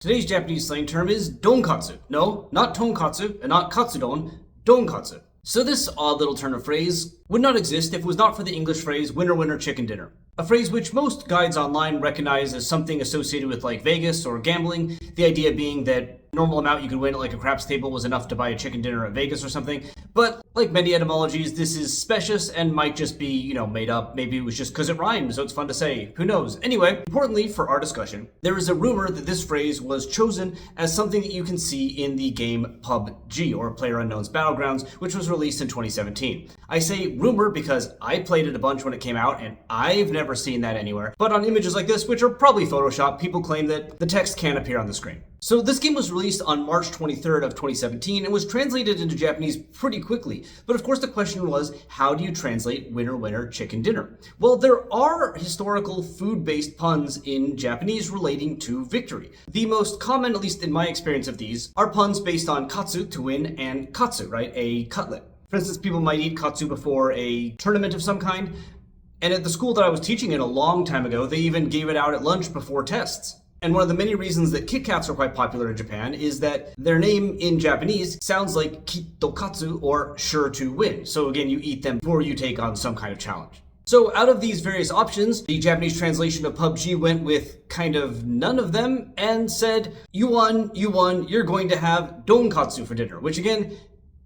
Today's Japanese slang term is donkatsu. No, not tonkatsu and not katsudon, donkatsu. So this odd little turn of phrase would not exist if it was not for the English phrase winner winner chicken dinner. A phrase which most guides online recognize as something associated with like Vegas or gambling, the idea being that normal amount you could win at like a craps table was enough to buy a chicken dinner at Vegas or something. But like many etymologies, this is specious and might just be, made up. Maybe it was just because it rhymes, so it's fun to say. Who knows? Anyway, importantly for our discussion, there is a rumor that this phrase was chosen as something that you can see in the game PUBG, or PlayerUnknown's Battlegrounds, which was released in 2017. I say rumor because I played it a bunch when it came out, and I've never seen that anywhere. But on images like this, which are probably Photoshop, people claim that the text can appear on the screen. So this game was released on March 23rd of 2017 and was translated into Japanese pretty quickly. But of course the question was, how do you translate winner winner chicken dinner? Well, there are historical food-based puns in Japanese relating to victory. The most common, at least in my experience of these, are puns based on katsu, to win, and katsu, right, a cutlet. For instance, people might eat katsu before a tournament of some kind. And at the school that I was teaching in a long time ago, they even gave it out at lunch before tests. And one of the many reasons that Kit Kats are quite popular in Japan is that their name in Japanese sounds like kittokatsu, or sure to win. So again, you eat them before you take on some kind of challenge. So out of these various options, the Japanese translation of PUBG went with kind of none of them and said, you won, you're going to have donkatsu for dinner, which again,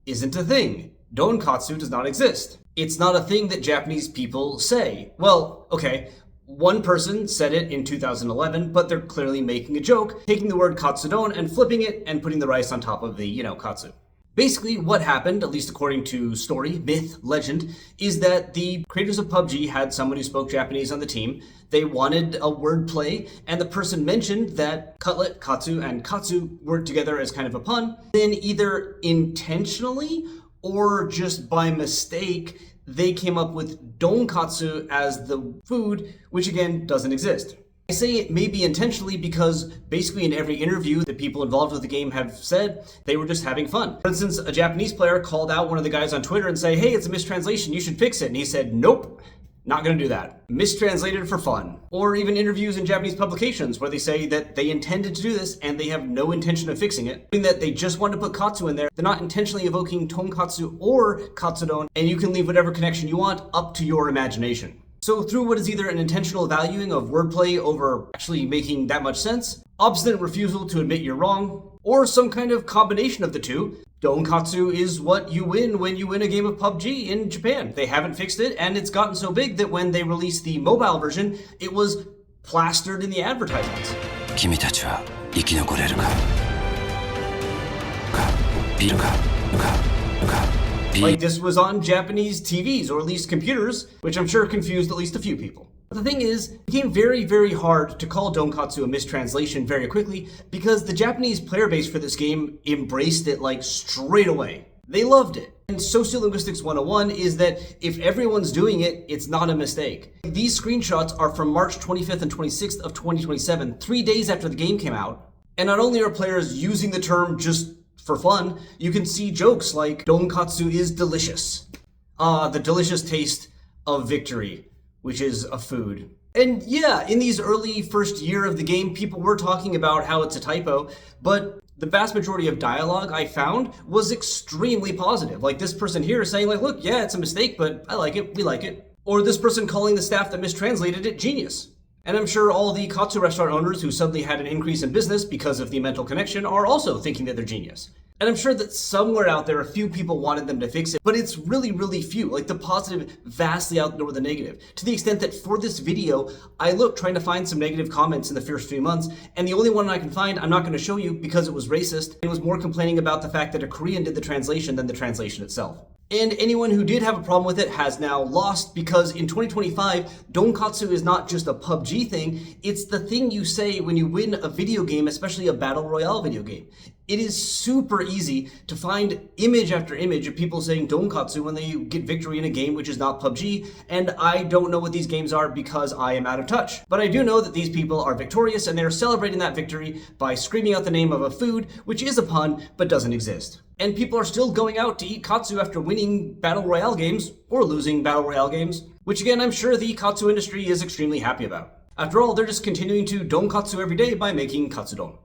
isn't a thing. Donkatsu does not exist. It's not a thing that Japanese people say. Well, okay. One person said it in 2011, but they're clearly making a joke, taking the word katsudon and flipping it and putting the rice on top of the, katsu. Basically, what happened, at least according to story, myth, legend, is that the creators of PUBG had someone who spoke Japanese on the team. They wanted a word play, and the person mentioned that cutlet, katsu, and katsu worked together as kind of a pun. Then either intentionally or just by mistake, they came up with donkatsu as the food, which again doesn't exist. I say it maybe intentionally because basically in every interview the people involved with the game have said they were just having fun. For instance, a Japanese player called out one of the guys on Twitter and say, hey, it's a mistranslation, you should fix it. And he said, nope, not gonna do that. Mistranslated for fun. Or even interviews in Japanese publications where they say that they intended to do this and they have no intention of fixing it. Meaning that they just want to put katsu in there. They're not intentionally evoking tonkatsu or katsudon, and you can leave whatever connection you want up to your imagination. So through what is either an intentional valuing of wordplay over actually making that much sense, obstinate refusal to admit you're wrong, or some kind of combination of the two, donkatsu is what you win when you win a game of PUBG in Japan. They haven't fixed it, and it's gotten so big that when they released the mobile version, it was plastered in the advertisements. 君たちは生き残れるか? ビルか? Like this was on Japanese TVs, or at least computers, which I'm sure confused at least a few people. But the thing is, it became very, very hard to call donkatsu a mistranslation very quickly because the Japanese player base for this game embraced it like straight away. They loved it. And Sociolinguistics 101 is that if everyone's doing it, it's not a mistake. These screenshots are from March 25th and 26th of 2027, 3 days after the game came out. And not only are players using the term just for fun, you can see jokes like, donkatsu is delicious. The delicious taste of victory, which is a food. And yeah, in these early first year of the game, people were talking about how it's a typo, but the vast majority of dialogue I found was extremely positive. Like this person here saying like, look, yeah, it's a mistake, but I like it, we like it. Or this person calling the staff that mistranslated it genius. And I'm sure all the katsu restaurant owners who suddenly had an increase in business because of the mental connection are also thinking that they're genius. And I'm sure that somewhere out there, a few people wanted them to fix it, but it's really, really few. Like the positive vastly outnumber the negative. To the extent that for this video, I looked trying to find some negative comments in the first few months, and the only one I can find, I'm not going to show you because it was racist. It was more complaining about the fact that a Korean did the translation than the translation itself. And anyone who did have a problem with it has now lost, because in 2025, donkatsu is not just a PUBG thing, it's the thing you say when you win a video game, especially a battle royale video game. It is super easy to find image after image of people saying donkatsu when they get victory in a game which is not PUBG, and I don't know what these games are because I am out of touch. But I do know that these people are victorious and they're celebrating that victory by screaming out the name of a food, which is a pun, but doesn't exist. And people are still going out to eat katsu after winning battle royale games, or losing battle royale games, which again I'm sure the katsu industry is extremely happy about. After all, they're just continuing to donkatsu every day by making katsudon.